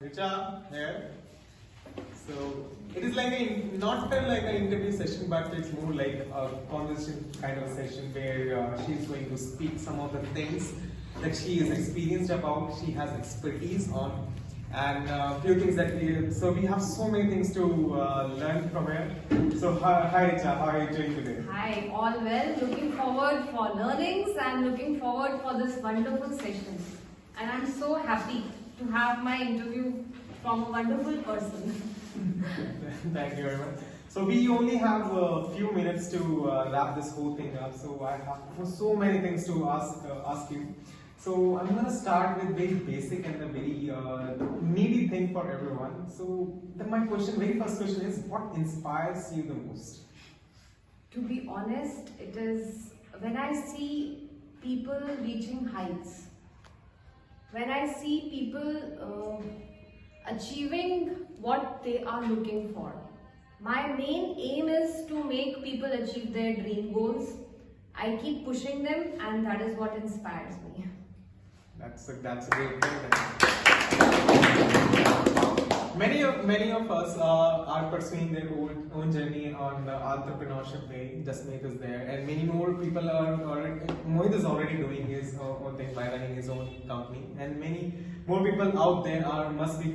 Richa here. So it is like not like an interview session, but it's more like a conversation kind of session where she's going to speak some of the things that she is experienced about, she has expertise on, and a few things that we have so many things to learn from her. So hi Richa, how are you doing today? Hi, all well. Looking forward for learnings and looking forward for this wonderful session. And I'm so happy to have my interview from a wonderful person. Thank you very much. So we only have a few minutes to wrap this whole thing up. So I have so many things to ask you. So I'm gonna start with very basic and a very needy thing for everyone. So my very first question is, what inspires you the most? To be honest, it is when I see people reaching heights, when I see people achieving what they are looking for. My main aim is to make people achieve their dream goals. I keep pushing them, and that is what inspires me. That's a great thing. Many of us are pursuing their own journey on the entrepreneurship way. Justmeet is there, and many more people are. Mohit is already doing his own thing by running his own company, and many more people out there must be